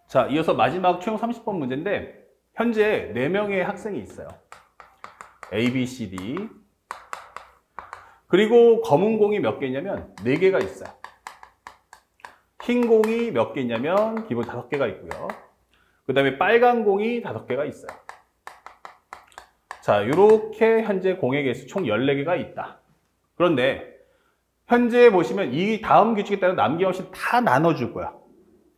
자, 이어서 마지막 최종 30번 문제인데 현재 4명의 학생이 있어요. A, B, C, D. 그리고 검은 공이 몇 개 있냐면 4개가 있어요. 흰 공이 몇 개 있냐면 기본 5개가 있고요. 그 다음에 빨간 공이 5개가 있어요. 자, 이렇게 현재 공의 개수 총 14개가 있다. 그런데 현재 보시면 이 다음 규칙에 따라 남김없이 다 나눠줄 거야.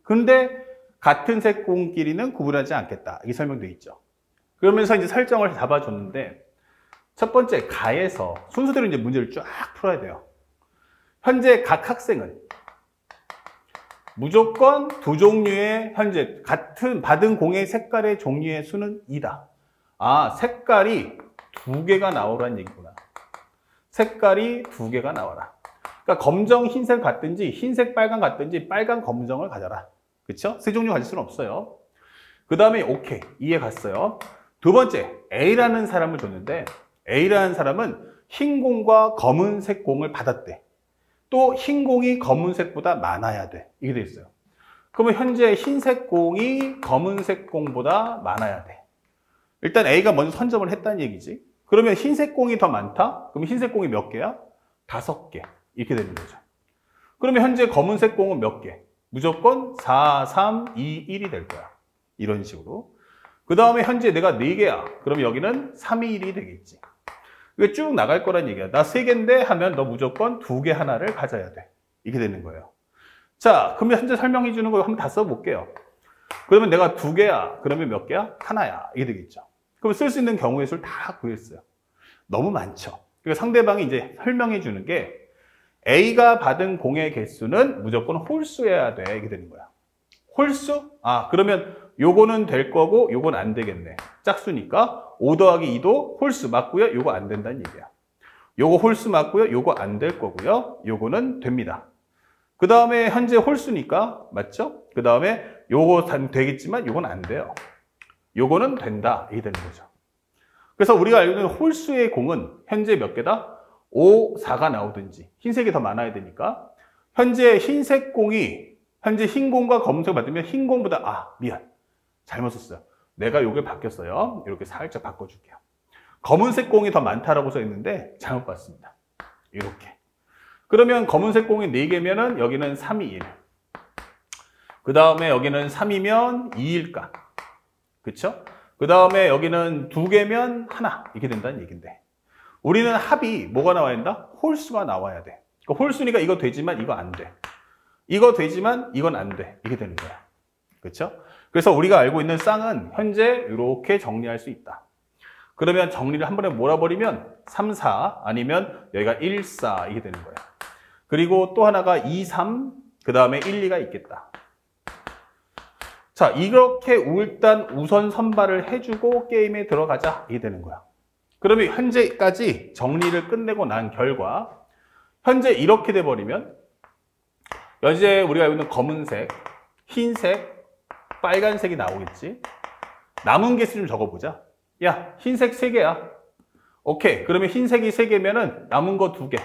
근데 같은 색 공끼리는 구분하지 않겠다. 이게 설명되어 있죠. 그러면서 이제 설정을 잡아줬는데 첫 번째 가에서 순서대로 이제 문제를 쫙 풀어야 돼요. 현재 각 학생은 무조건 두 종류의 현재 같은 받은 공의 색깔의 종류의 수는 2다. 아, 색깔이 2개가 나오라는 얘기구나. 색깔이 2개가 나와라. 그러니까 검정, 흰색 같든지 흰색, 빨간 같든지 빨간, 검정을 가져라. 그렇죠? 세 종류 가질 수는 없어요. 그 다음에 오케이, 이해 갔어요. 두 번째, A라는 사람을 줬는데 A라는 사람은 흰 공과 검은색 공을 받았대. 또 흰 공이 검은색보다 많아야 돼. 이게 돼 있어요. 그러면 현재 흰색 공이 검은색 공보다 많아야 돼. 일단 A가 먼저 선점을 했다는 얘기지. 그러면 흰색 공이 더 많다? 그럼 흰색 공이 몇 개야? 5개. 이렇게 되는 거죠. 그러면 현재 검은색 공은 몇 개? 무조건 4, 3, 2, 1이 될 거야. 이런 식으로. 그 다음에 현재 내가 4개야. 그럼 여기는 3, 2, 1이 되겠지. 이게 쭉 나갈 거란 얘기야. 나 3개인데 하면 너 무조건 2개 하나를 가져야 돼. 이렇게 되는 거예요. 자, 그러면 현재 설명해 주는 거 한번 다 써볼게요. 그러면 내가 2개야. 그러면 몇 개야? 하나야. 이게 되겠죠. 그럼 쓸 수 있는 경우의 수를 다 구했어요. 너무 많죠. 그러니까 상대방이 이제 설명해 주는 게 A가 받은 공의 개수는 무조건 홀수여야 돼. 이게 되는 거야. 홀수? 아, 그러면 요거는 될 거고 요건 안 되겠네. 짝수니까 5 더하기 2도 홀수 맞고요. 요거 안 된다는 얘기야. 요거 홀수 맞고요. 요거 안 될 거고요. 요거는 됩니다. 그 다음에 현재 홀수니까 맞죠? 그 다음에 요거 되겠지만 요건 안 돼요. 요거는 된다. 이게 되는 거죠. 그래서 우리가 알고 있는 홀수의 공은 현재 몇 개다? 5, 4가 나오든지 흰색이 더 많아야 되니까 현재 흰색 공이 현재 흰 공과 검은색 받으면 흰 공보다 미안. 잘못 썼어요. 내가 요게 바뀌었어요. 이렇게 살짝 바꿔줄게요. 검은색 공이 더 많다라고 써 있는데 잘못 봤습니다. 이렇게. 그러면 검은색 공이 4개면은 여기는 3이 1. 그 다음에 여기는 3이면 2일까? 그쵸? 그 다음에 여기는 2개면 하나. 이렇게 된다는 얘기인데. 우리는 합이 뭐가 나와야 된다? 홀수가 나와야 돼. 그러니까 홀수니까 이거 되지만 이거 안 돼. 이거 되지만 이건 안 돼. 이게 되는 거야. 그렇죠? 그래서 우리가 알고 있는 쌍은 현재 이렇게 정리할 수 있다. 그러면 정리를 한 번에 몰아버리면 3, 4 아니면 여기가 1, 4 이게 되는 거야. 그리고 또 하나가 2, 3 그 다음에 1, 2가 있겠다. 자, 이렇게 일단 우선 선발을 해주고 게임에 들어가자. 이게 되는 거야. 그러면 현재까지 정리를 끝내고 난 결과 현재 이렇게 돼버리면 현재 우리가 알고 있는 검은색, 흰색, 빨간색이 나오겠지. 남은 개수 좀 적어보자. 야, 흰색 3개야. 오케이. 그러면 흰색이 3개면은 남은 거 2개.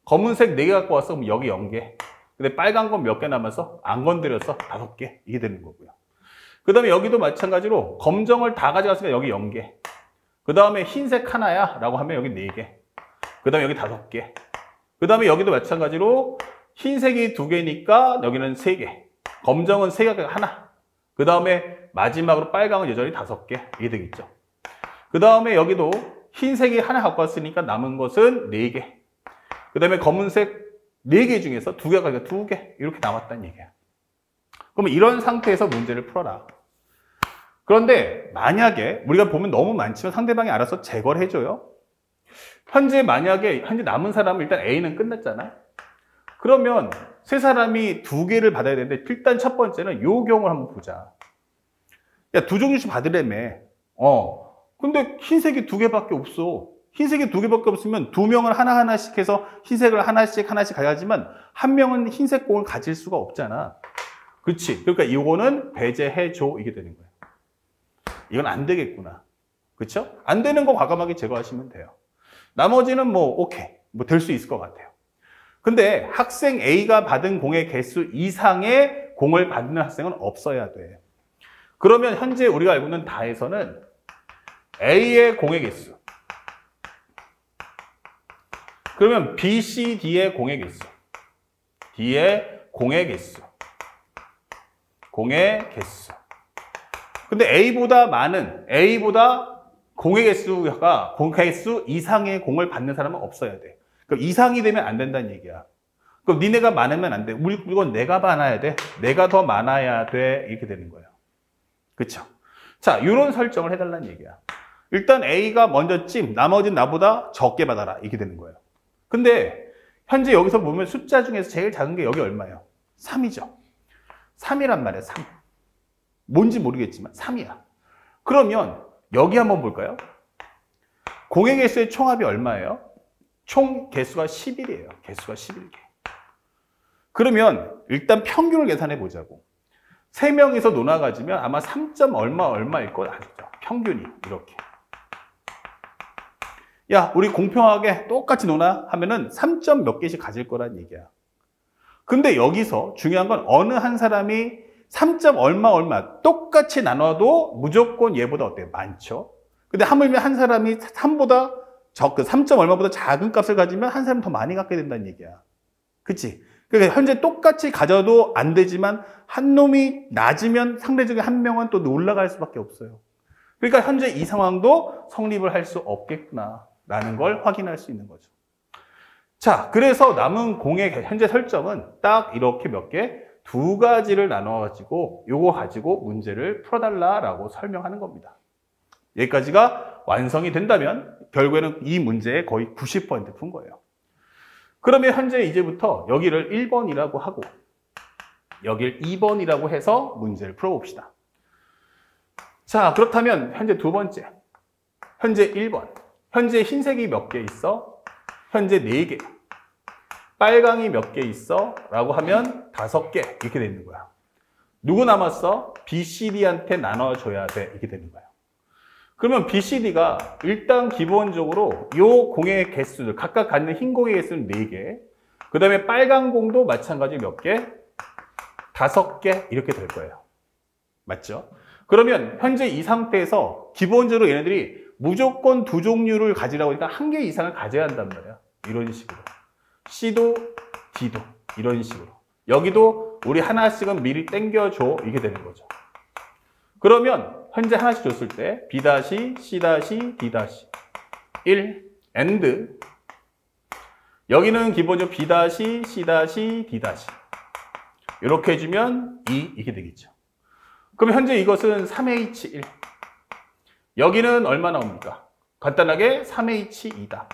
검은색 4개 갖고 왔어. 그럼 여기 0개. 근데 빨간 건 몇 개 남아서 안 건드려서 5개. 이게 되는 거고요. 그 다음에 여기도 마찬가지로 검정을 다 가져갔으니까 여기 0개. 그 다음에 흰색 하나야 라고 하면 여기 4개. 그 다음에 여기 5개. 그 다음에 여기도 마찬가지로 흰색이 2개니까 여기는 3개. 검정은 3개가 하나. 그 다음에 마지막으로 빨강은 여전히 5개. 이게 되겠죠. 그 다음에 여기도 흰색이 하나 갖고 왔으니까 남은 것은 4개. 그 다음에 검은색 4개 중에서 2개가 2개. 이렇게 남았다는 얘기야. 그러면 이런 상태에서 문제를 풀어라. 그런데 만약에 우리가 보면 너무 많지만 상대방이 알아서 제거를 해줘요. 현재 만약에 현재 남은 사람은 일단 A는 끝났잖아. 그러면 세 사람이 2개를 받아야 되는데 일단 첫 번째는 요 경우를 한번 보자. 야, 2종류씩 받으려며. 근데 흰색이 2개밖에 없어. 흰색이 2개밖에 없으면 2명은 하나하나씩 해서 흰색을 하나씩 가야지만 한 명은 흰색 공을 가질 수가 없잖아. 그렇지? 그러니까 이거는 배제해줘. 이게 되는 거야. 이건 안 되겠구나. 그렇죠? 안 되는 거 과감하게 제거하시면 돼요. 나머지는 뭐 오케이. 뭐 될 수 있을 것 같아요. 근데 학생 A가 받은 공의 개수 이상의 공을 받는 학생은 없어야 돼. 그러면 현재 우리가 알고 있는 다에서는 A의 공의 개수, 그러면 B, C, D의 공의 개수, D의 공의 개수, 공의 개수. 근데 A보다 많은, A보다 공의 개수가, 공의 개수 이상의 공을 받는 사람은 없어야 돼. 그럼 이상이 되면 안 된다는 얘기야. 그럼 니네가 많으면 안 돼. 이건 내가 많아야 돼. 내가 더 많아야 돼. 이렇게 되는 거예요. 그쵸? 자, 이런 설정을 해달라는 얘기야. 일단 A가 먼저 나머지는 나보다 적게 받아라. 이렇게 되는 거예요. 근데 현재 여기서 보면 숫자 중에서 제일 작은 게 여기 얼마예요? 3이죠. 3이란 말이야, 3. 뭔지 모르겠지만 3이야. 그러면 여기 한번 볼까요? 공의 개수의 총합이 얼마예요? 총 개수가 11이에요. 개수가 11개. 그러면 일단 평균을 계산해 보자고. 3명이서 노나 가지면 아마 3점 얼마일 거 아시죠? 평균이 이렇게. 야, 우리 공평하게 똑같이 노나 하면은 3점 몇 개씩 가질 거란 얘기야. 근데 여기서 중요한 건 어느 한 사람이 3점 얼마 똑같이 나눠도 무조건 얘보다 어때요? 많죠? 근데 하물며 한 사람이 3보다 그 3점 얼마보다 작은 값을 가지면 한 사람이 더 많이 갖게 된다는 얘기야. 그치? 그러니까 현재 똑같이 가져도 안 되지만 한 놈이 낮으면 상대적인 한 명은 또 올라갈 수밖에 없어요. 그러니까 현재 이 상황도 성립을 할 수 없겠구나 라는 걸 확인할 수 있는 거죠. 자, 그래서 남은 공의 현재 설정은 딱 이렇게 몇 개, 2가지를 나눠가지고 요거 가지고 문제를 풀어달라라고 설명하는 겁니다. 여기까지가 완성이 된다면 결국에는 이 문제의 거의 90% 푼 거예요. 그러면 현재 이제부터 여기를 1번이라고 하고 여기를 2번이라고 해서 문제를 풀어봅시다. 자, 그렇다면 현재 두 번째, 현재 1번. 현재 흰색이 몇 개 있어? 현재 4개. 빨강이 몇 개 있어? 라고 하면 5개. 이렇게 되는 거야. 누구 남았어? B, C, D한테 나눠줘야 돼. 이렇게 되는 거야. 그러면 B, C, D가 일단 기본적으로 요 공의 개수들, 각각 갖는 흰 공의 개수는 4개. 그 다음에 빨간 공도 마찬가지 몇 개? 5개. 이렇게 될 거예요. 맞죠? 그러면 현재 이 상태에서 기본적으로 얘네들이 무조건 2종류를 가지라고 하니까 1개 이상을 가져야 한단 말이야. 이런 식으로. C도 D도 이런 식으로. 여기도 우리 하나씩은 미리 땡겨줘. 이게 되는 거죠. 그러면 현재 하나씩 줬을 때 B-, C-, D-, 1, AND 여기는 기본적으로 B-, C-, D-, 이렇게 해주면 2 이렇게 되겠죠. 그럼 현재 이것은 3H1. 여기는 얼마 나옵니까? 간단하게 3H2다.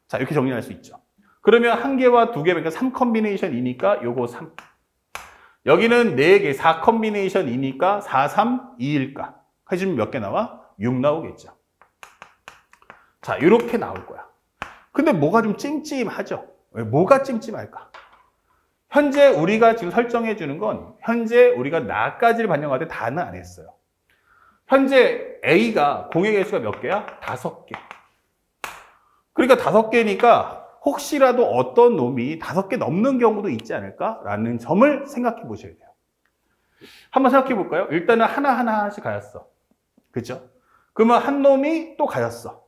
자, 이렇게 정리할 수 있죠. 그러면 1개와 2개, 그러니까 3컨비네이션이니까 요거 3. 여기는 4개, 4컨비네이션이니까 4, 3, 2일까? 해주면 몇 개 나와? 6 나오겠죠. 자, 이렇게 나올 거야. 근데 뭐가 좀 찜찜하죠? 왜 뭐가 찜찜할까? 현재 우리가 지금 설정해 주는 건 현재 우리가 나까지를 반영할 때 다는 안 했어요. 현재 A가 공의 개수가 몇 개야? 5개. 그러니까 5개니까 혹시라도 어떤 놈이 5개 넘는 경우도 있지 않을까라는 점을 생각해 보셔야 돼요. 한번 생각해 볼까요? 일단은 하나씩 가졌어. 그죠? 그러면 한 놈이 또 가졌어.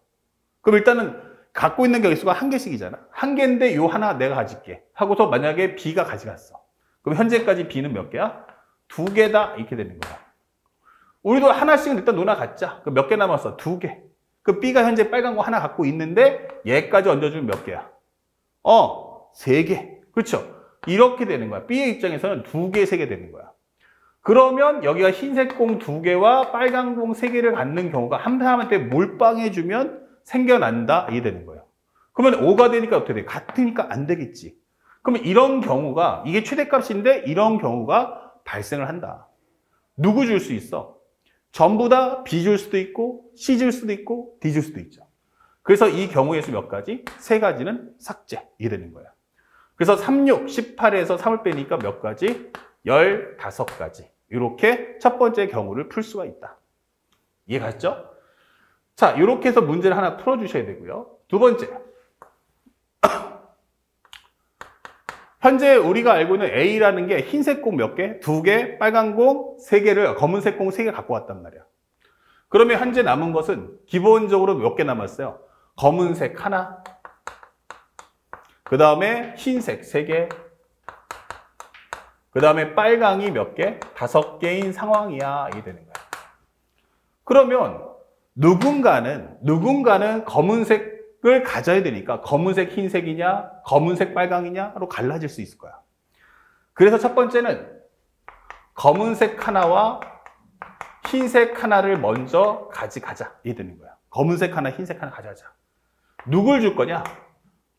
그럼 일단은 갖고 있는 개수가 1개씩이잖아. 1개인데 요 하나 내가 가질게. 하고서 만약에 B가 가져갔어. 그럼 현재까지 B는 몇 개야? 2개다. 이렇게 되는 거야. 우리도 하나씩은 일단 노나 갖자. 그럼 몇 개 남았어? 2개. 그 B가 현재 빨간 거 하나 갖고 있는데 얘까지 얹어주면 몇 개야? 3개. 그렇죠? 이렇게 되는 거야. B의 입장에서는 2개, 3개 되는 거야. 그러면 여기가 흰색 공 2개와 빨간 공 3개를 갖는 경우가 한 사람한테 몰빵해주면 생겨난다. 이게 되는 거예요. 그러면 5가 되니까 어떻게 돼? 같으니까 안 되겠지. 그러면 이런 경우가, 이게 최대값인데 이런 경우가 발생을 한다. 누구 줄 수 있어? 전부 다 B 줄 수도 있고 C 줄 수도 있고 D 줄 수도 있죠. 그래서 이 경우의 수 몇 가지? 3가지는 삭제. 이게 되는 거야. 그래서 36, 18에서 3을 빼니까 몇 가지? 15가지. 이렇게 첫 번째 경우를 풀 수가 있다. 이해 갔죠? 자, 이렇게 해서 문제를 하나 풀어주셔야 되고요. 두 번째. 현재 우리가 알고 있는 A라는 게 흰색 공 몇 개? 2개, 빨간 공 3개를, 검은색 공 3개 갖고 왔단 말이야. 그러면 현재 남은 것은 기본적으로 몇 개 남았어요? 검은색 하나, 그 다음에 흰색 3개, 그 다음에 빨강이 몇 개? 5개인 상황이야. 이게 되는 거야. 그러면 누군가는 검은색을 가져야 되니까 검은색 흰색이냐, 검은색 빨강이냐로 갈라질 수 있을 거야. 그래서 첫 번째는 검은색 하나와 흰색 하나를 먼저 가져가자. 이게 되는 거야. 검은색 하나, 흰색 하나 가져가자. 누굴 줄 거냐?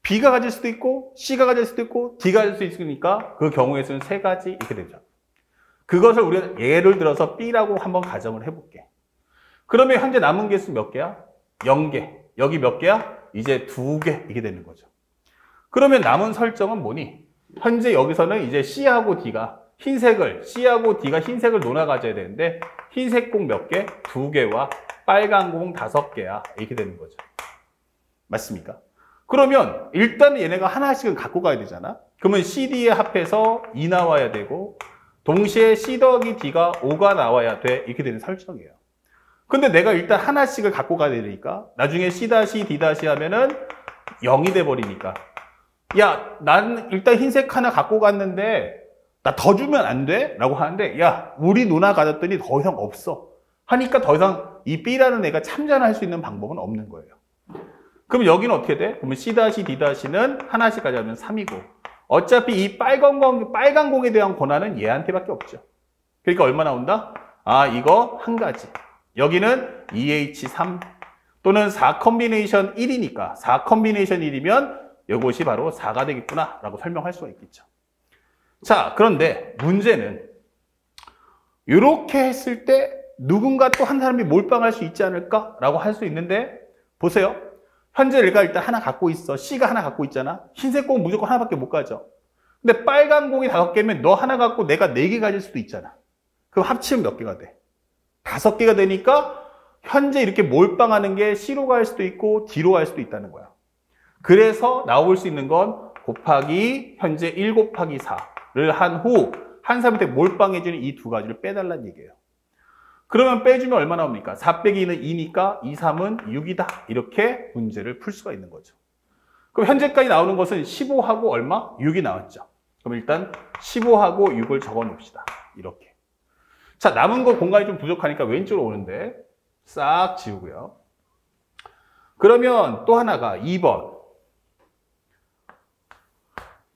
B가 가질 수도 있고, C가 가질 수도 있고, D가 가질 수도 있으니까 그 경우에서는 3가지 이렇게 되죠. 그것을 우리가 예를 들어서 B라고 한번 가정을 해볼게. 그러면 현재 남은 개수 몇 개야? 0개. 여기 몇 개야? 이제 2개. 이게 되는 거죠. 그러면 남은 설정은 뭐니? 현재 여기서는 이제 C하고 D가 C하고 D가 흰색을 논아 가져야 되는데 흰색 공 몇 개? 2개와 빨간 공 5개야. 이렇게 되는 거죠. 맞습니까? 그러면 일단 얘네가 하나씩은 갖고 가야 되잖아. 그러면 CD에 합해서 2 나와야 되고 동시에 C 더하기 D가 5가 나와야 돼. 이렇게 되는 설정이에요. 근데 내가 일단 하나씩을 갖고 가야 되니까 나중에 C-, D- 하면은 0이 돼버리니까 야, 난 일단 흰색 하나 갖고 갔는데 나 더 주면 안 돼? 라고 하는데 야, 우리 누나 가졌더니 더 이상 없어. 하니까 더 이상 이 B라는 애가 참전할 수 있는 방법은 없는 거예요. 그럼 여기는 어떻게 돼? 그러면 C-, D-는 하나씩 가져가면 3이고 어차피 이 빨간 공에 대한 권한은 얘한테밖에 없죠. 그러니까 얼마 나온다? 아, 이거 한 가지. 여기는 2H3 또는 4 컨비네이션 1이니까 4 컨비네이션 1이면 이것이 바로 4가 되겠구나 라고 설명할 수가 있겠죠. 자, 그런데 문제는 이렇게 했을 때 누군가 또 한 사람이 몰빵할 수 있지 않을까? 라고 할 수 있는데 보세요. 현재 내가 일단 하나 갖고 있어. C가 하나 갖고 있잖아. 흰색 공 무조건 하나밖에 못 가져. 근데 빨간 공이 5개면 너 하나 갖고 내가 4개 가질 수도 있잖아. 그럼 합치면 몇 개가 돼? 5개가 되니까 현재 이렇게 몰빵하는 게 C로 갈 수도 있고 D로 갈 수도 있다는 거야. 그래서 나올 수 있는 건 곱하기 현재 1 곱하기 4를 한 후 한 사람한테 몰빵해주는 이 2가지를 빼달라는 얘기예요. 그러면 빼주면 얼마 나옵니까? 4 빼기 2는 2니까 2, 3은 6이다. 이렇게 문제를 풀 수가 있는 거죠. 그럼 현재까지 나오는 것은 15하고 얼마? 6이 나왔죠. 그럼 일단 15하고 6을 적어 놓읍시다. 이렇게. 자, 남은 거 공간이 좀 부족하니까 왼쪽으로 오는데 싹 지우고요. 그러면 또 하나가 2번.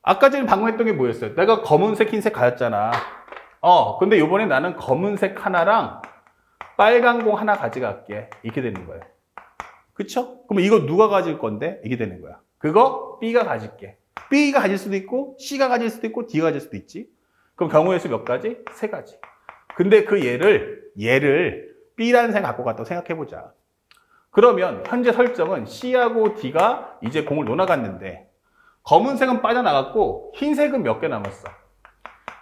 아까 전에 방금 했던 게 뭐였어요? 내가 검은색, 흰색 가졌잖아. 근데 이번에 나는 검은색 하나랑 빨간 공 하나 가져갈게. 이렇게 되는 거예요. 그쵸? 그럼 이거 누가 가질 건데? 이게 되는 거야. 그거 B가 가질게. B가 가질 수도 있고 C가 가질 수도 있고 D가 가질 수도 있지. 그럼 경우의 수 몇 가지? 3가지. 근데 그 얘를 B라는 생 갖고 갔다고 생각해보자. 그러면 현재 설정은 C하고 D가 이제 공을 놓아갔는데 검은색은 빠져나갔고 흰색은 몇 개 남았어?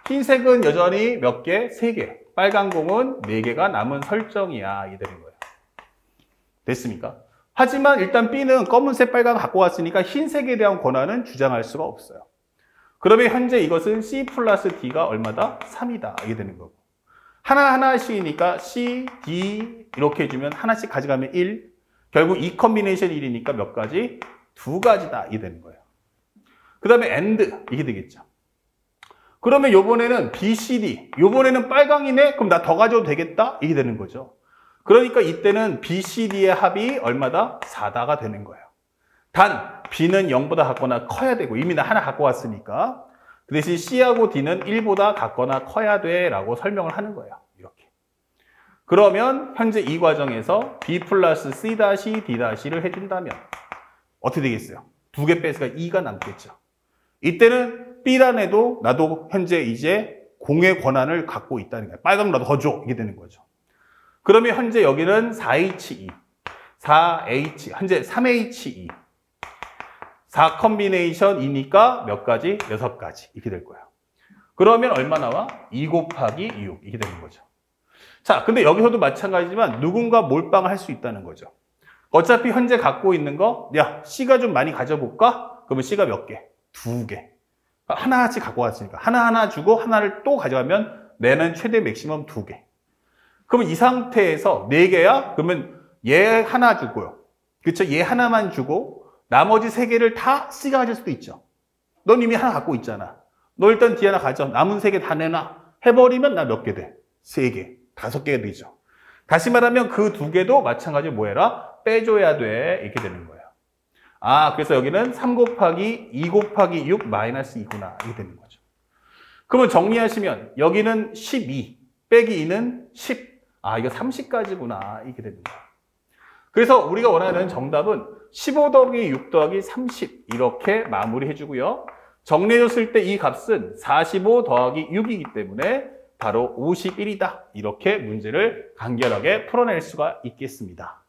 흰색은 여전히 몇 개? 3개. 빨간 공은 4개가 남은 설정이야. 이게 되는 거예요. 됐습니까? 하지만 일단 B는 검은색, 빨간 갖고 왔으니까 흰색에 대한 권한은 주장할 수가 없어요. 그러면 현재 이것은 C 플러스 D가 얼마다? 3이다. 이게 되는 거고. 하나하나씩이니까 C, D 이렇게 해주면 하나씩 가져가면 1. 결국 이 컨비네이션 1이니까 몇 가지? 2가지다. 이게 되는 거예요. 그 다음에 AND 이게 되겠죠. 그러면 요번에는 B, C, D 요번에는 빨강이네? 그럼 나 더 가져도 되겠다? 이게 되는 거죠. 그러니까 이때는 B, C, D의 합이 얼마다? 4다가 되는 거예요. 단 B는 0보다 같거나 커야 되고 이미 나 하나 갖고 왔으니까 그 대신 C하고 D는 1보다 같거나 커야 돼 라고 설명을 하는 거예요. 이렇게. 그러면 현재 이 과정에서 B 플러스 C 다시 D 다시를 해준다면 어떻게 되겠어요? 2개 뺐으니까 2가 남겠죠. 이때는 B란 애도 나도 현재 이제 공의 권한을 갖고 있다는 거예요. 빨강 나도 더 줘. 이게 되는 거죠. 그러면 현재 여기는 4H2, 4H, 현재 3H2, 4 컨비네이션 2니까 몇 가지? 6가지. 이렇게 될 거예요. 그러면 얼마 나와? 2 곱하기 6. 이렇게 되는 거죠. 자, 근데 여기서도 마찬가지지만 누군가 몰빵을 할 수 있다는 거죠. 어차피 현재 갖고 있는 거, 야, C가 좀 많이 가져볼까? 그러면 C가 몇 개? 2개. 하나씩 갖고 왔으니까 하나하나 주고 하나를 또 가져가면 내는 최대 맥시멈 2개. 그러면 이 상태에서 4개야? 그러면 얘 하나 주고요. 그쵸? 얘 하나만 주고 나머지 3개를 다 C가 가질 수도 있죠. 넌 이미 하나 갖고 있잖아. 너 일단 D 하나 가져. 남은 3개 다 내놔. 해버리면 나 몇 개 돼? 3개, 5개가 되죠. 다시 말하면 그 2개도 마찬가지로 뭐 해라? 빼줘야 돼. 이렇게 되는 거예요. 아, 그래서 여기는 3 곱하기 2 곱하기 6 마이너스 2구나. 이게 되는 거죠. 그러면 정리하시면 여기는 12 빼기 2는 10. 아, 이거 30까지구나. 이렇게 되는 거예요. 그래서 우리가 원하는 정답은 15 더하기 6 더하기 30 이렇게 마무리해 주고요. 정리해줬을 때 이 값은 45 더하기 6이기 때문에 바로 51이다. 이렇게 문제를 간결하게 풀어낼 수가 있겠습니다.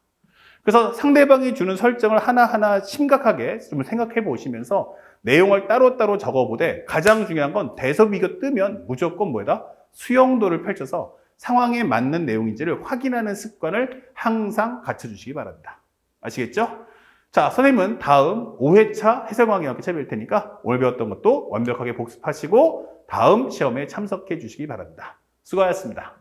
그래서 상대방이 주는 설정을 하나하나 심각하게 좀 생각해 보시면서 내용을 따로따로 적어보되 가장 중요한 건 대서비교 뜨면 무조건 뭐다? 수용도를 펼쳐서 상황에 맞는 내용인지를 확인하는 습관을 항상 갖춰주시기 바랍니다. 아시겠죠? 자, 선생님은 다음 5회차 해설강의 함께 찾아뵐 테니까 오늘 배웠던 것도 완벽하게 복습하시고 다음 시험에 참석해 주시기 바랍니다. 수고하셨습니다.